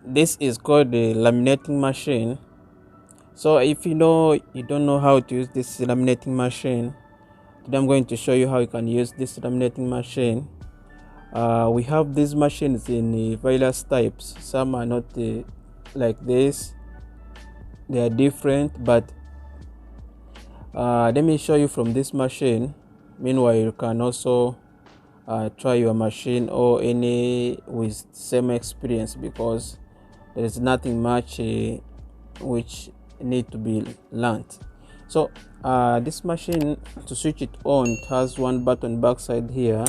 this is called the laminating machine. So if you don't know how to use this laminating machine, today I'm going to show you how you can use this laminating machine. We have these machines in various types. Some are not like this, they are different, but let me show you from this machine. Meanwhile, you can also try your machine or any with same experience, because there is nothing much which need to be learned. So this machine, to switch it on, it has one button backside here.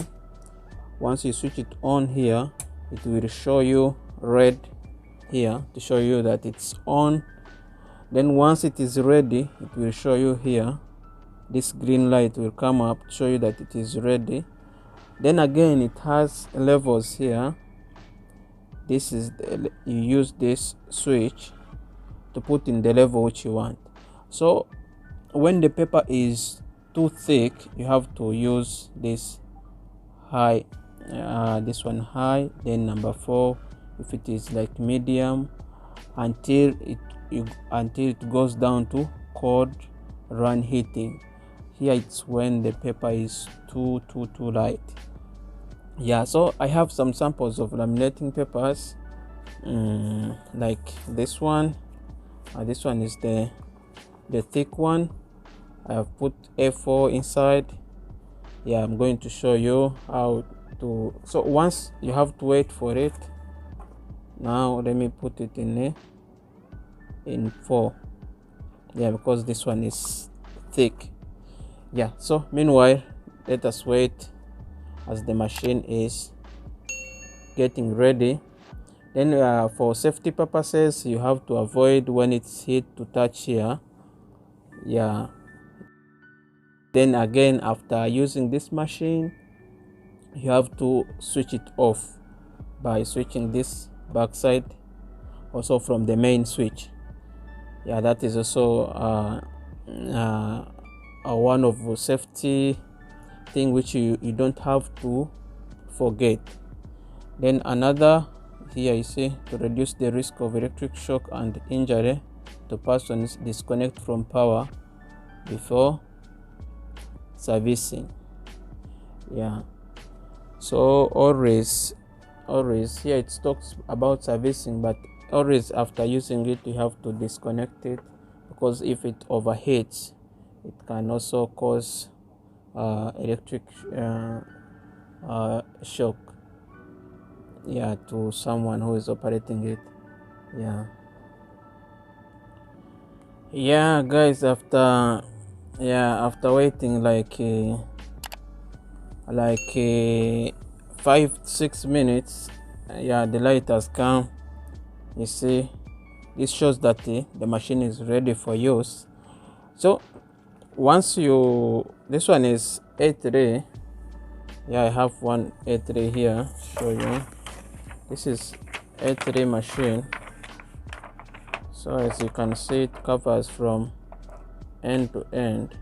Once you switch it on here, it will show you red here to show you that it's on. Then once it is ready, it will show you here, this green light will come up to show you that it is ready. Then again, it has levels here. This is you use this switch to put in the level which you want. So when the paper is too thick, you have to use this high, this one high, then number 4 if it is like medium, until it goes down to cold run heating. Here it's when the paper is too light. Yeah, so I have some samples of laminating papers, like this one. This one is the thick one. I have put A4 inside. Yeah, I'm going to show you how to. So once you have to wait for it. Now let me put it in 4. Yeah, because this one is thick. Yeah, so meanwhile, let us wait as the machine is getting ready. Then for safety purposes, you have to avoid when it's heat to touch here. Yeah, then again, after using this machine, you have to switch it off by switching this backside also from the main switch. Yeah, that is also one of the safety thing which you don't have to forget. Then another here, you see, to reduce the risk of electric shock and injury to persons, disconnect from power before servicing. Yeah, so always here it talks about servicing, but always after using it you have to disconnect it, because if it overheats, it can also cause electric shock, yeah, to someone who is operating it. Yeah guys, after waiting like 5-6 minutes, yeah, the light has come. You see, this shows that the machine is ready for use. So once this one is A3. Yeah, I have one A3 here, show you. This is A3 machine. So as you can see, it covers from end to end,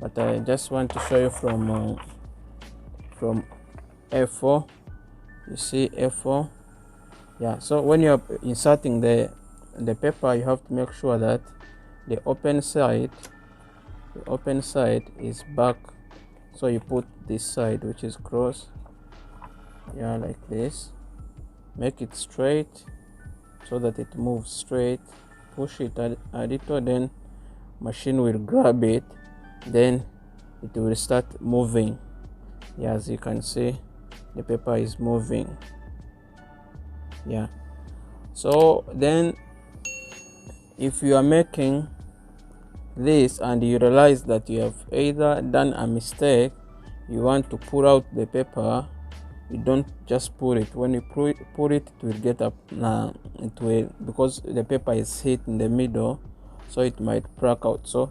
but I just want to show you from A4. You see A4. Yeah, so when you're inserting the paper, you have to make sure that the open side is back. So you put this side, which is cross, yeah, like this. Make it straight so that it moves straight. Push it a little, then machine will grab it, then it will start moving. Yeah, as you can see, the paper is moving. Yeah, so then if you are making this and you realize that you have either done a mistake, you want to pull out the paper, you don't just pull it. When you pull it, it will get up. It will, because the paper is hit in the middle, so it might crack out. So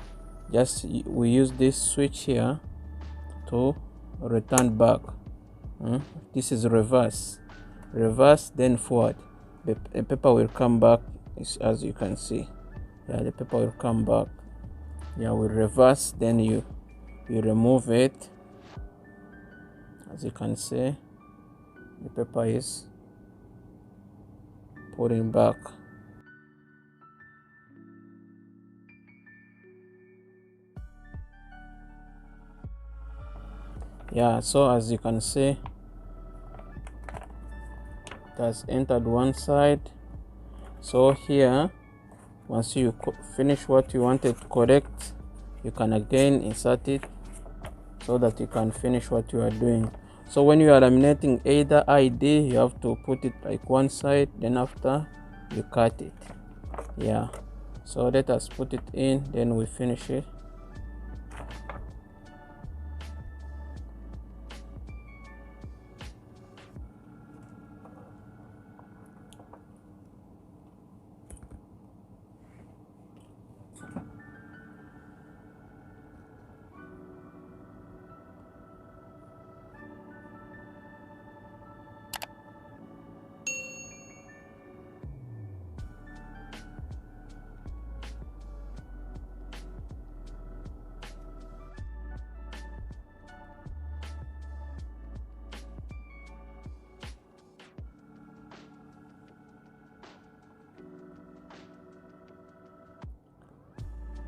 just we use this switch here to return back. This is reverse, then forward. The paper will come back, as you can see. Yeah, the paper will come back. Yeah, we reverse, then you remove it. As you can see, the paper is put it back. Yeah, so as you can see, it has entered one side. So here, once you finish what you wanted to correct, you can again insert it so that you can finish what you are doing. So when you are laminating either ID, you have to put it like one side, then after you cut it. Yeah, so let us put it in, then we finish it.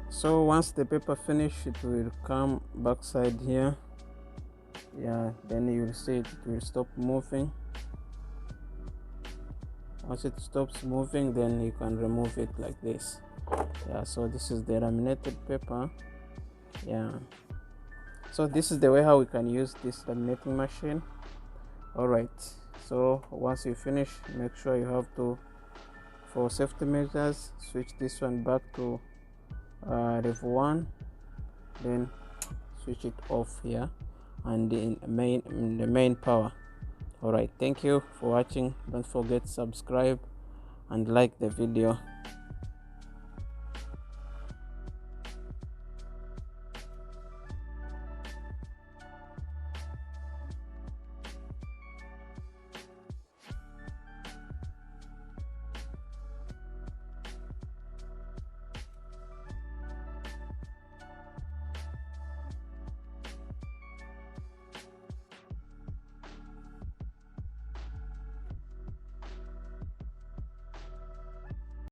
So once the paper finish, it will come backside here. Yeah, then you will see it will stop moving. Once it stops moving, then you can remove it like this. Yeah, so this is the laminated paper. Yeah, so this is the way how we can use this laminating machine. All right, so once you finish, make sure you have to, for safety measures, switch this one back to level 1, then switch it off here and in the main power. All right, thank you for watching. Don't forget to subscribe and like the video.